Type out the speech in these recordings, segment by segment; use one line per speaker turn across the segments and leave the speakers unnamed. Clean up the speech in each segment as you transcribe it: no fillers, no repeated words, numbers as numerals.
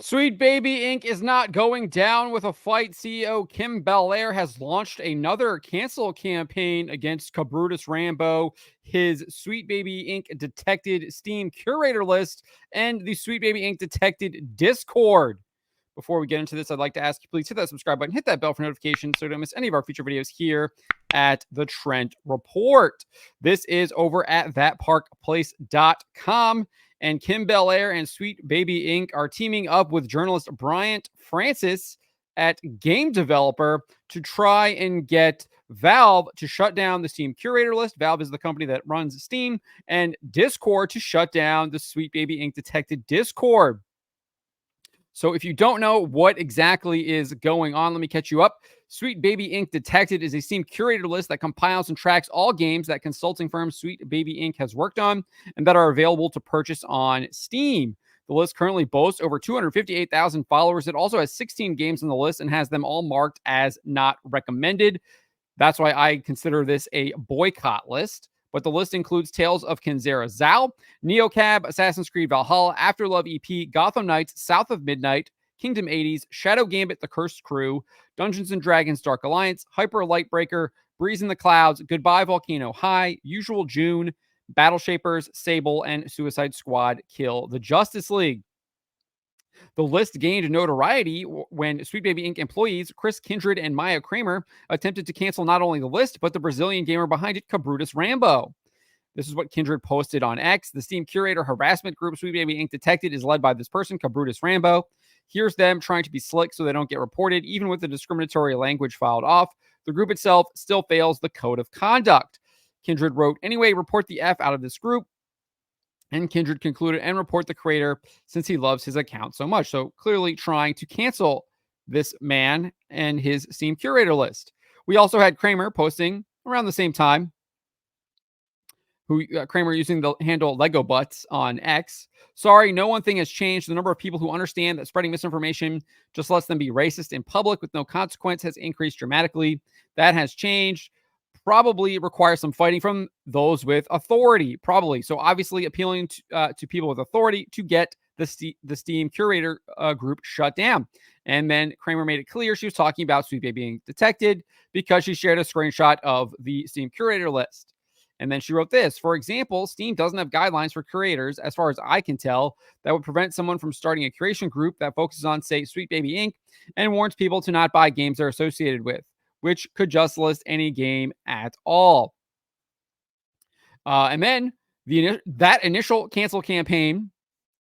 Sweet Baby Inc. is not going down with a fight. CEO Kim Belair has launched another cancel campaign against Cabrutus Rambo, his Sweet Baby Inc. detected Steam curator list, and the Sweet Baby Inc. detected Discord. Before we get into this, I'd like to ask you, please hit that subscribe button, hit that bell for notifications so you don't miss any of our future videos here at the Trent Report. This is over at thatparkplace.com. And Kim Belair and Sweet Baby Inc. are teaming up with journalist Bryant Francis at Game Developer to try and get Valve to shut down the Steam curator list. Valve is the company that runs Steam, and Discord to shut down the Sweet Baby Inc. detected Discord. So if you don't know what exactly is going on, let me catch you up. Sweet Baby Inc. Detected is a Steam curator list that compiles and tracks all games that consulting firm Sweet Baby Inc. has worked on and that are available to purchase on Steam. The list currently boasts over 258,000 followers. It also has 16 games on the list and has them all marked as not recommended. That's why I consider this a boycott list. But the list includes Tales of Kenzera Zal, Neocab, Assassin's Creed Valhalla, Afterlove EP, Gotham Knights, South of Midnight, Kingdom 80s, Shadow Gambit, The Cursed Crew, Dungeons & Dragons Dark Alliance, Hyper Lightbreaker, Breeze in the Clouds, Goodbye Volcano High, Usual June, Battle Shapers, Sable, and Suicide Squad Kill the Justice League. The list gained notoriety when Sweet Baby Inc. employees Chris Kindred and Maya Kramer attempted to cancel not only the list, but the Brazilian gamer behind it, Cabrutus Rambo. This is what Kindred posted on X. The Steam curator harassment group Sweet Baby Inc. detected is led by this person, Cabrutus Rambo. Here's them trying to be slick so they don't get reported, even with the discriminatory language filed off. The group itself still fails the code of conduct. Kindred wrote, anyway, report the F out of this group. And Kindred concluded, and report the creator since he loves his account so much. So clearly trying to cancel this man and his Steam curator list. We also had Kramer posting around the same time, Kramer using the handle Lego Butts on X. Sorry, no one thing has changed. The number of people who understand that spreading misinformation just lets them be racist in public with no consequence has increased dramatically. That has changed. Probably requires some fighting from those with authority, probably. So obviously appealing to people with authority to get the Steam curator group shut down. And then Kramer made it clear she was talking about Sweet Baby being detected because she shared a screenshot of the Steam curator list. And then she wrote this, for example, Steam doesn't have guidelines for curators, as far as I can tell, that would prevent someone from starting a curation group that focuses on, say, Sweet Baby Inc. and warns people to not buy games they're associated with, which could just list any game at all. And then that initial cancel campaign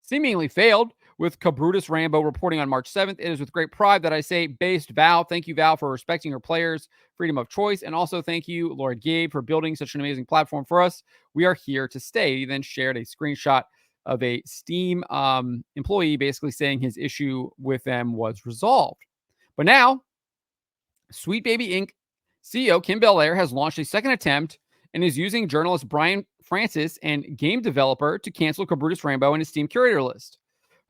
seemingly failed, with Cabrutus Rambo reporting on March 7th. It is with great pride that I say, based Val, thank you, Val, for respecting her players' freedom of choice. And also thank you, Lord Gabe, for building such an amazing platform for us. We are here to stay. He then shared a screenshot of a Steam employee basically saying his issue with them was resolved. But now, Sweet Baby Inc. CEO Kim Belair has launched a second attempt and is using journalist Brian Francis and game developer to cancel Cabrutus Rambo and his Steam curator list.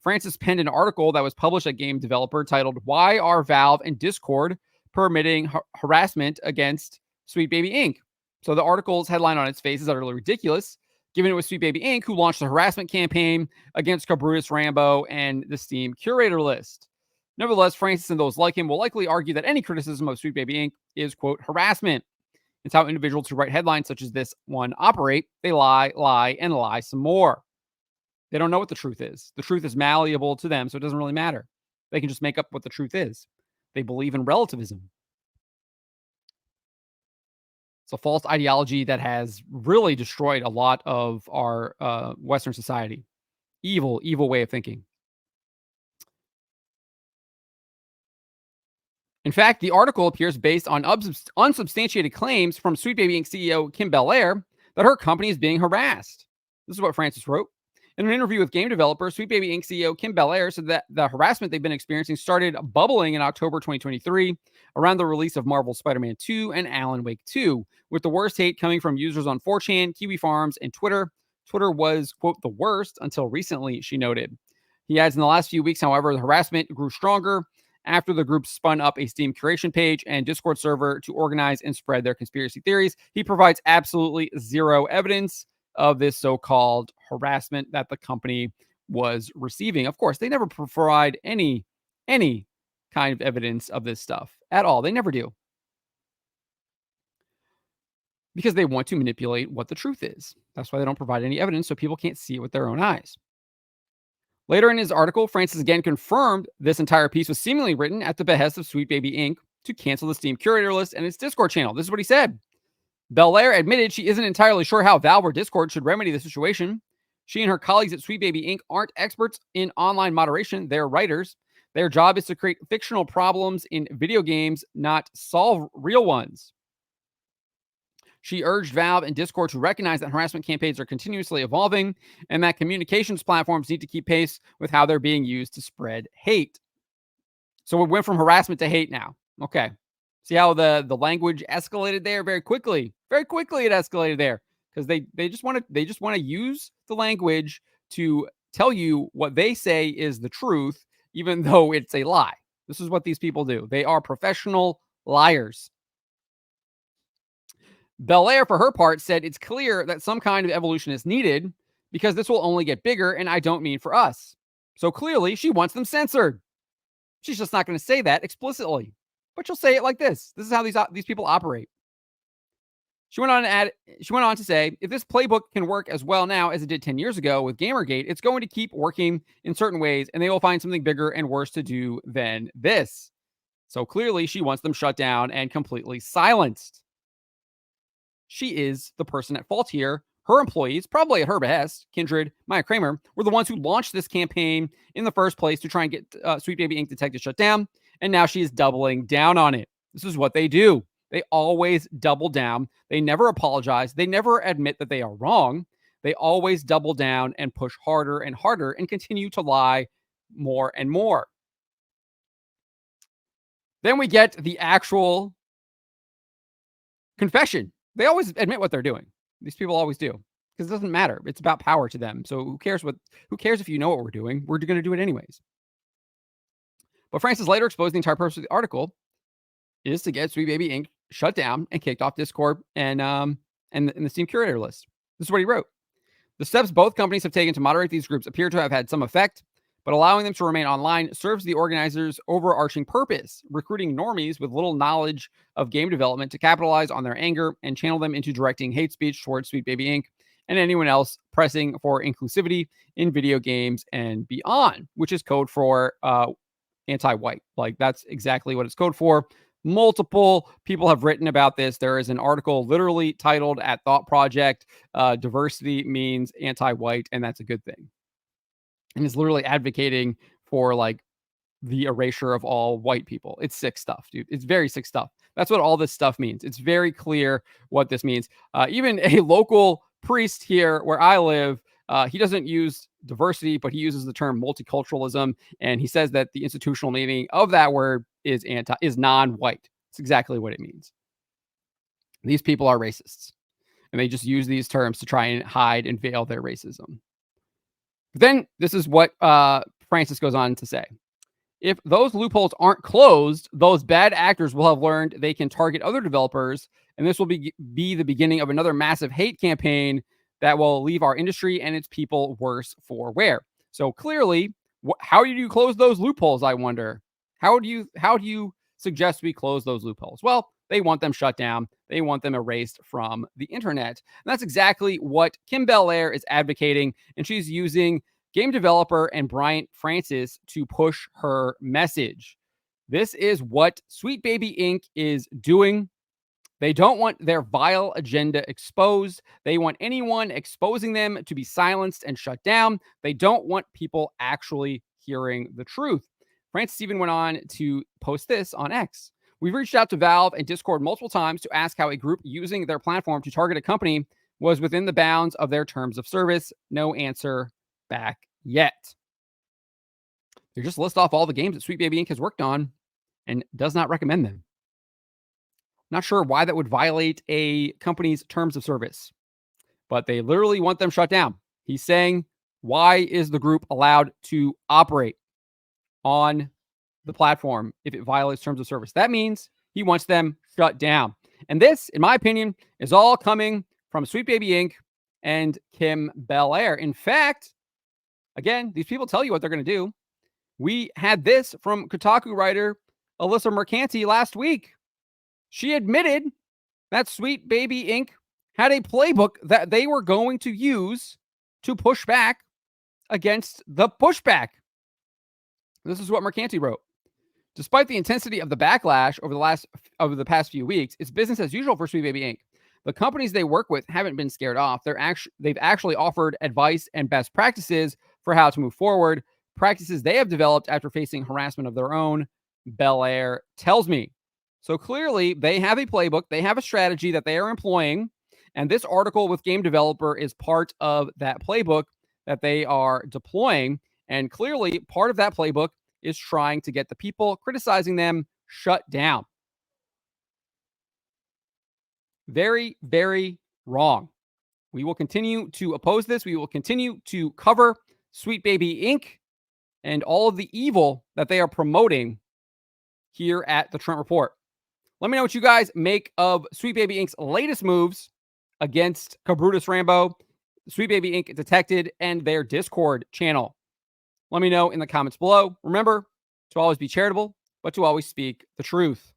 Francis penned an article that was published at Game Developer titled, Why Are Valve and Discord Permitting Harassment Against Sweet Baby Inc.? So the article's headline on its face is utterly ridiculous, given it was Sweet Baby Inc. who launched the harassment campaign against Cabrutus Rambo and the Steam curator list. Nevertheless, Francis and those like him will likely argue that any criticism of Sweet Baby Inc. is, quote, harassment. It's how individuals who write headlines such as this one operate. They lie, and lie some more. They don't know what the truth is. The truth is malleable to them, so it doesn't really matter. They can just make up what the truth is. They believe in relativism. It's a false ideology that has really destroyed a lot of our Western society. Evil way of thinking. In fact, the article appears based on unsubstantiated claims from Sweet Baby Inc. CEO Kim Belair that her company is being harassed. This is what Francis wrote. In an interview with game developer, Sweet Baby Inc. CEO Kim Belair said that the harassment they've been experiencing started bubbling in October 2023 around the release of Marvel's Spider-Man 2 and Alan Wake 2, with the worst hate coming from users on 4chan, Kiwi Farms, and Twitter. Twitter was, quote, the worst until recently, she noted. He adds, in the last few weeks, however, the harassment grew stronger after the group spun up a Steam curation page and Discord server to organize and spread their conspiracy theories. He provides absolutely zero evidence of this so-called harassment that the company was receiving. Of course, they never provide any kind of evidence of this stuff at all. They never do, because they want to manipulate what the truth is. That's why they don't provide any evidence, so people can't see it with their own eyes. Later in his article, Francis again confirmed this entire piece was seemingly written at the behest of Sweet Baby Inc. to cancel the Steam curator list and its Discord channel. This is what he said. Belair admitted she isn't entirely sure how Valve or Discord should remedy the situation. She and her colleagues at Sweet Baby Inc. aren't experts in online moderation. They're writers. Their job is to create fictional problems in video games, not solve real ones. She urged Valve and Discord to recognize that harassment campaigns are continuously evolving and that communications platforms need to keep pace with how they're being used to spread hate. So it went from harassment to hate now. Okay. See how the language escalated there very quickly. Very quickly it escalated there, because they just want to use the language to tell you what they say is the truth, even though it's a lie. This is what these people do. They are professional liars. Belair, for her part, said it's clear that some kind of evolution is needed because this will only get bigger, and I don't mean for us. So clearly, she wants them censored. She's just not going to say that explicitly, but she'll say it like this. This is how these people operate. She went on to say, if this playbook can work as well now as it did 10 years ago with Gamergate, it's going to keep working in certain ways, and they will find something bigger and worse to do than this. So clearly, she wants them shut down and completely silenced. She is the person at fault here. Her employees, probably at her behest, Kindred, Maya Kramer, were the ones who launched this campaign in the first place to try and get Sweet Baby Inc. Detective shut down. And now she is doubling down on it. This is what they do. They always double down. They never apologize. They never admit that they are wrong. They always double down and push harder and harder and continue to lie more and more. Then we get the actual confession. They always admit what they're doing. These people always do, because it doesn't matter. It's about power to them. So who cares if you know what we're doing? We're going to do it anyways. But Francis later exposed the entire purpose of the article is to get Sweet Baby Inc. shut down and kicked off Discord and the Steam curator list. This is what he wrote. The steps both companies have taken to moderate these groups appear to have had some effect, but allowing them to remain online serves the organizers' overarching purpose, recruiting normies with little knowledge of game development to capitalize on their anger and channel them into directing hate speech towards Sweet Baby Inc. and anyone else pressing for inclusivity in video games and beyond, which is code for anti-white. Like, that's exactly what it's code for. Multiple people have written about this. There is an article literally titled at Thought Project, diversity means anti-white, and that's a good thing. And is literally advocating for like the erasure of all white people. It's sick stuff, dude. It's very sick stuff. That's what all this stuff means. It's very clear what this means. Even a local priest here where I live, he doesn't use diversity, but he uses the term multiculturalism, and he says that the institutional meaning of that word is non-white. It's exactly what it means. These people are racists, and they just use these terms to try and hide and veil their racism. But then this is what Francis goes on to say. If those loopholes aren't closed, those bad actors will have learned they can target other developers, and this will be the beginning of another massive hate campaign that will leave our industry and its people worse for wear. So clearly, how do you close those loopholes, I wonder? How do you suggest we close those loopholes? Well, they want them shut down. They want them erased from the internet. And that's exactly what Kim Belair is advocating, and she's using game developer and Bryant Francis to push her message. This is what Sweet Baby Inc. is doing. They don't want their vile agenda exposed. They want anyone exposing them to be silenced and shut down. They don't want people actually hearing the truth. Francis even went on to post this on X. We've reached out to Valve and Discord multiple times to ask how a group using their platform to target a company was within the bounds of their terms of service. No answer back yet. They just list off all the games that Sweet Baby Inc. has worked on and does not recommend them. Not sure why that would violate a company's terms of service, but they literally want them shut down. He's saying, why is the group allowed to operate on the platform if it violates terms of service? That means he wants them shut down. And this, in my opinion, is all coming from Sweet Baby Inc. and Kim Belair. In fact, Again, these people tell you what they're going to do. We had this from Kotaku writer Alyssa Mercanti last week. She admitted that Sweet Baby Inc. had a playbook that they were going to use to push back against the pushback. This is what Mercanti wrote. Despite the intensity of the backlash over the past few weeks, it's business as usual for Sweet Baby Inc. The companies they work with haven't been scared off. They've actually offered advice and best practices for how to move forward, practices they have developed after facing harassment of their own, Belair tells me. So clearly, they have a playbook, they have a strategy that they are employing, and this article with Game Developer is part of that playbook that they are deploying. And clearly, part of that playbook is trying to get the people criticizing them shut down. Very, very wrong. We will continue to oppose this. We will continue to cover Sweet Baby Inc. and all of the evil that they are promoting here at the Trent Report. Let me know what you guys make of Sweet Baby Inc.'s latest moves against Cabrutus Rambo, Sweet Baby Inc. detected, and their Discord channel. Let me know in the comments below. Remember to always be charitable, but to always speak the truth.